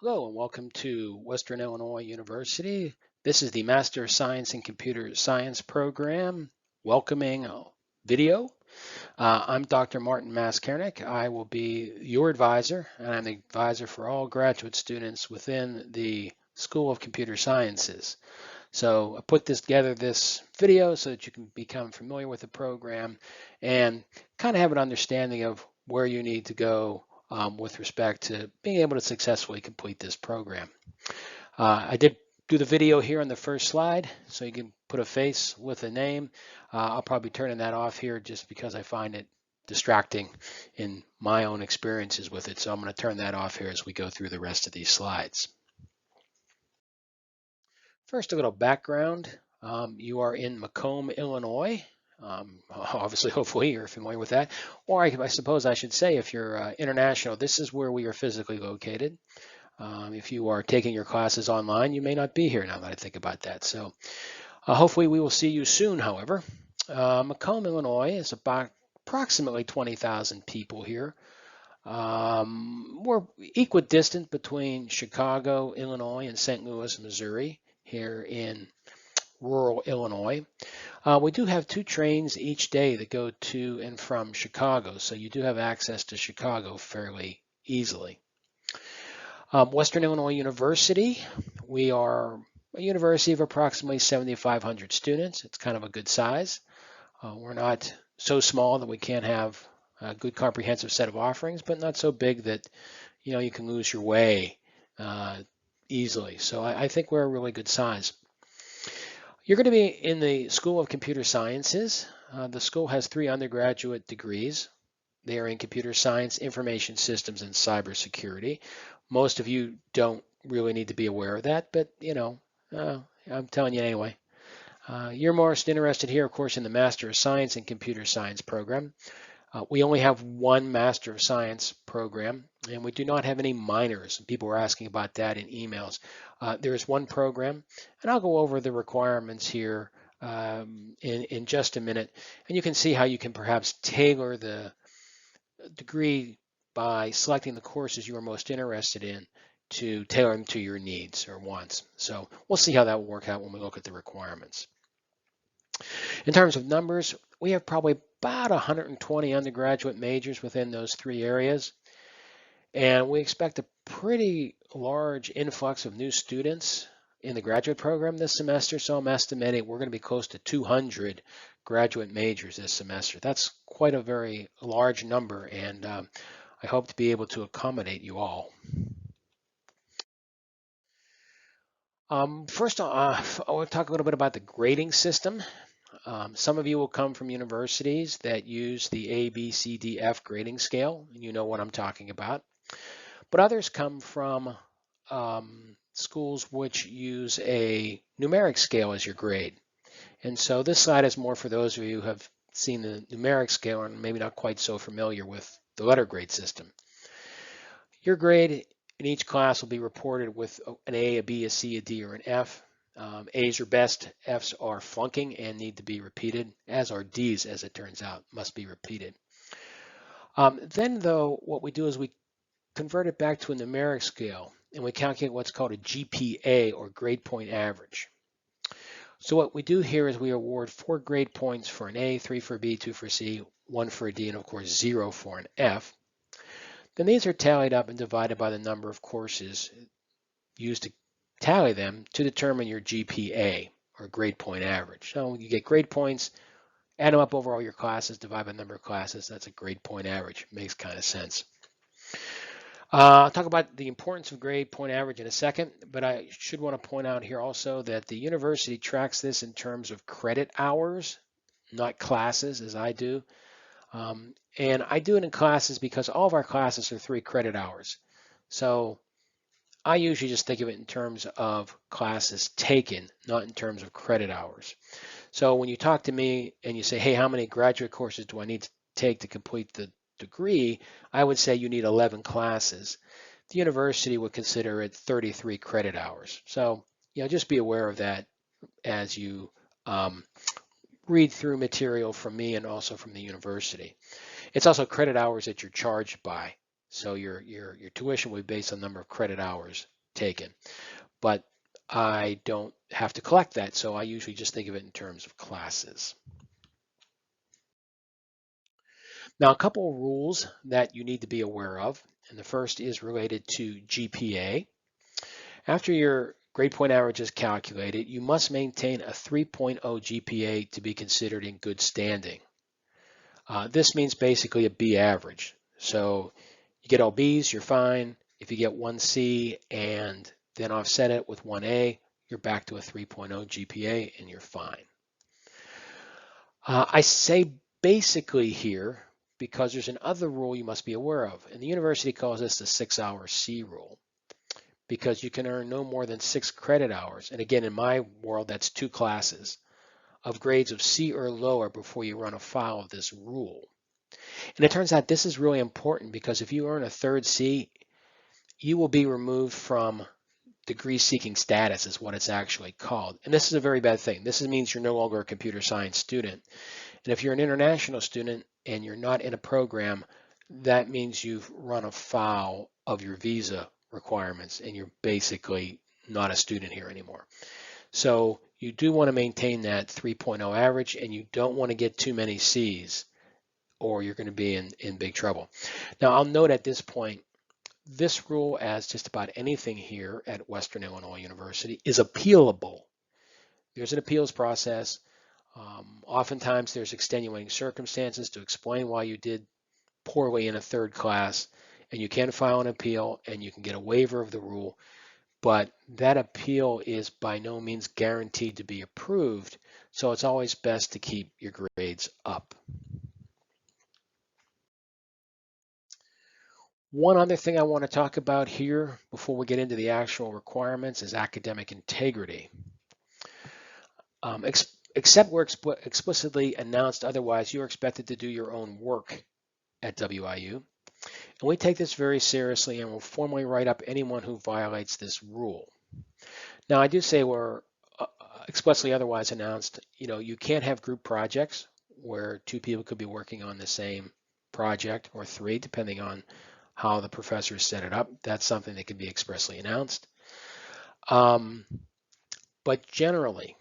Hello and welcome to Western Illinois University. This is the Master of Science in Computer Science program welcoming video. I'm Dr. Martin Maskernick. I will be your advisor, and I'm the advisor for all graduate students within the School of Computer Sciences. So I put this video so that you can become familiar with the program and kind of have an understanding of where you need to go with respect to being able to successfully complete this program. I did do the video here on the first slide, so you can put a face with a name. I'll probably be turning that off here just because I find it distracting in my own experiences with it. So I'm going to turn that off here as we go through the rest of these slides. First, a little background. You are in Macomb, Illinois. Obviously, hopefully you're familiar with that. Or I suppose I should say, if you're international, this is where we are physically located. If you are taking your classes online, you may not be here now that I think about that. So hopefully we will see you soon, however. Macomb, Illinois is about approximately 20,000 people here. We're equidistant between Chicago, Illinois, and St. Louis, Missouri, here in rural Illinois. We do have 2 trains each day that go to and from Chicago, so you do have access to Chicago fairly easily. Western Illinois University, we are a university of approximately 7,500 students. It's kind of a good size. We're not so small that we can't have a good comprehensive set of offerings, but not so big that you can lose your way easily. So I think we're a really good size. You're going to be in the School of Computer Sciences. The school has 3 undergraduate degrees. They are in computer science, information systems, and cybersecurity. Most of you don't really need to be aware of that, but I'm telling you anyway. You're most interested here, of course, in the Master of Science in Computer Science program. We only have 1 Master of Science program, and we do not have any minors. People were asking about that in emails. There is 1 program, and I'll go over the requirements here in just a minute, and you can see how you can perhaps tailor the degree by selecting the courses you are most interested in to tailor them to your needs or wants. So we'll see how that will work out when we look at the requirements. In terms of numbers, we have probably about 120 undergraduate majors within those 3 areas. And we expect a pretty large influx of new students in the graduate program this semester. So I'm estimating we're going to be close to 200 graduate majors this semester. That's quite a very large number, and I hope to be able to accommodate you all. First, I want to talk a little bit about the grading system. Some of you will come from universities that use the A, B, C, D, F grading scale, and you know what I'm talking about. But others come from schools which use a numeric scale as your grade. And so this slide is more for those of you who have seen the numeric scale and maybe not quite so familiar with the letter grade system. Your grade in each class will be reported with an A, a B, a C, a D, or an F. A's are best, F's are flunking and need to be repeated, as are D's, as it turns out, must be repeated. Then though, what we do is we convert it back to a numeric scale, and we calculate what's called a GPA, or grade point average. So what we do here is we award 4 grade points for an A, 3 for a B, 2 for a C, 1 for a D, and of course 0 for an F. Then these are tallied up and divided by the number of courses used to tally them to determine your GPA, or grade point average. So you get grade points, add them up over all your classes, divide by the number of classes. That's a grade point average. Makes kind of sense. I'll talk about the importance of grade point average in a second, but I should want to point out here also that the university tracks this in terms of credit hours, not classes as I do. And I do it in classes because all of our classes are 3 credit hours. So I usually just think of it in terms of classes taken, not in terms of credit hours. So when you talk to me and you say, hey, how many graduate courses do I need to take to complete the degree, I would say you need 11 classes. The university would consider it 33 credit hours. So just be aware of that as you read through material from me and also from the university. It's also credit hours that you're charged by. So your tuition will be based on the number of credit hours taken. But I don't have to collect that, so I usually just think of it in terms of classes. Now, a couple of rules that you need to be aware of, and the first is related to GPA. After your grade point average is calculated, you must maintain a 3.0 GPA to be considered in good standing. This means basically a B average. So you get all Bs, you're fine. If you get 1C and then offset it with 1A, you're back to a 3.0 GPA and you're fine. I say basically here because there's another rule you must be aware of. And the university calls this the 6-hour C rule, because you can earn no more than 6 credit hours. And again, in my world, that's 2 classes of grades of C or lower before you run afoul of this rule. And it turns out this is really important, because if you earn a 3rd C, you will be removed from degree seeking status, is what it's actually called. And this is a very bad thing. This means you're no longer a computer science student. And if you're an international student and you're not in a program, that means you've run afoul of your visa requirements and you're basically not a student here anymore. So you do want to maintain that 3.0 average, and you don't want to get too many C's or you're going to be in big trouble. Now, I'll note at this point, this rule, as just about anything here at Western Illinois University, is appealable. There's an appeals process. Oftentimes there's extenuating circumstances to explain why you did poorly in a 3rd class, and you can file an appeal and you can get a waiver of the rule, but that appeal is by no means guaranteed to be approved, so it's always best to keep your grades up. One other thing I want to talk about here before we get into the actual requirements is academic integrity. Except where explicitly announced otherwise, you're expected to do your own work at WIU. And we take this very seriously and will formally write up anyone who violates this rule. Now, I do say where explicitly otherwise announced, you can't have group projects where 2 people could be working on the same project, or 3, depending on how the professors set it up. That's something that can be expressly announced. But generally,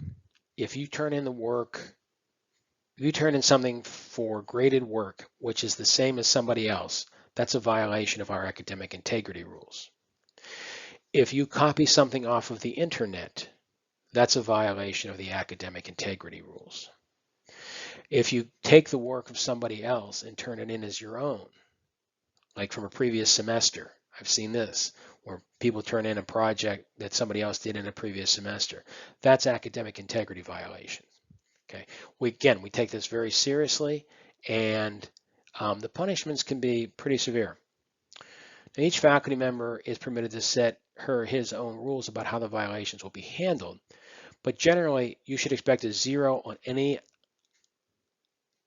if you turn in the work, if you turn in something for graded work, which is the same as somebody else, that's a violation of our academic integrity rules. If you copy something off of the internet, that's a violation of the academic integrity rules. If you take the work of somebody else and turn it in as your own, like from a previous semester, I've seen this, where people turn in a project that somebody else did in a previous semester. That's academic integrity violations. Okay. We take this very seriously, and the punishments can be pretty severe. Now, each faculty member is permitted to set his own rules about how the violations will be handled, but generally you should expect a 0 on any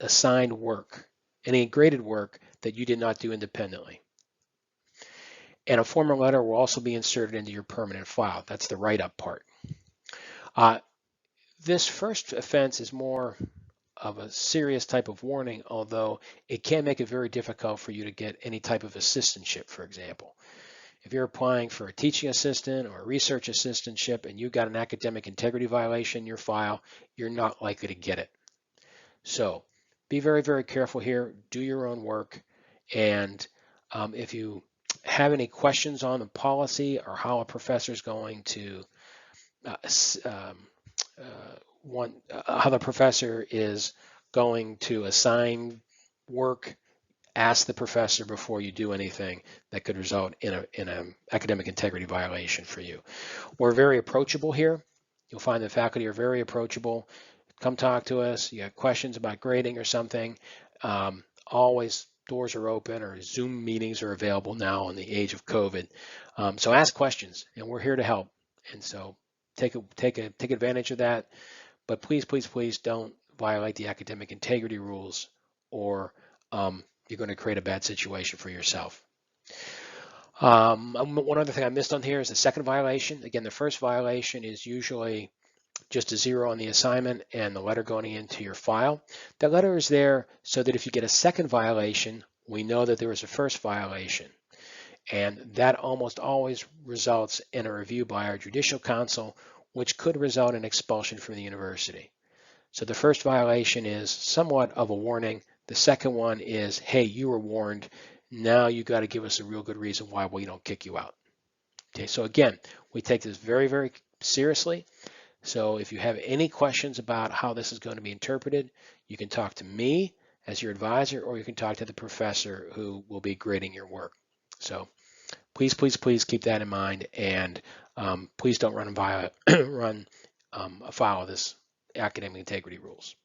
assigned work, any graded work that you did not do independently. And a formal letter will also be inserted into your permanent file. That's the write-up part. This first offense is more of a serious type of warning, although it can make it very difficult for you to get any type of assistantship, for example. If you're applying for a teaching assistant or a research assistantship and you've got an academic integrity violation in your file, you're not likely to get it. So be very, very careful here. Do your own work. And if you have any questions on the policy or how a professor is going to how the professor is going to assign work, ask the professor before you do anything that could result in an academic integrity violation for you. We're very approachable here. You'll find the faculty are very approachable. Come talk to us. You have questions about grading or something. Always doors are open, or Zoom meetings are available now in the age of COVID. So ask questions, and we're here to help. And so take advantage of that. But please, please, please don't violate the academic integrity rules, or you're going to create a bad situation for yourself. One other thing I missed on here is the second violation. Again, the first violation is usually just a 0 on the assignment and the letter going into your file. That letter is there so that if you get a second violation, we know that there was a first violation. And that almost always results in a review by our judicial council, which could result in expulsion from the university. So the first violation is somewhat of a warning. The second one is, hey, you were warned. Now you got to give us a real good reason why we don't kick you out. Okay, so again, we take this very, very seriously. So if you have any questions about how this is going to be interpreted, you can talk to me as your advisor, or you can talk to the professor who will be grading your work. So please, please, please keep that in mind, and please don't run afoul of this academic integrity rules.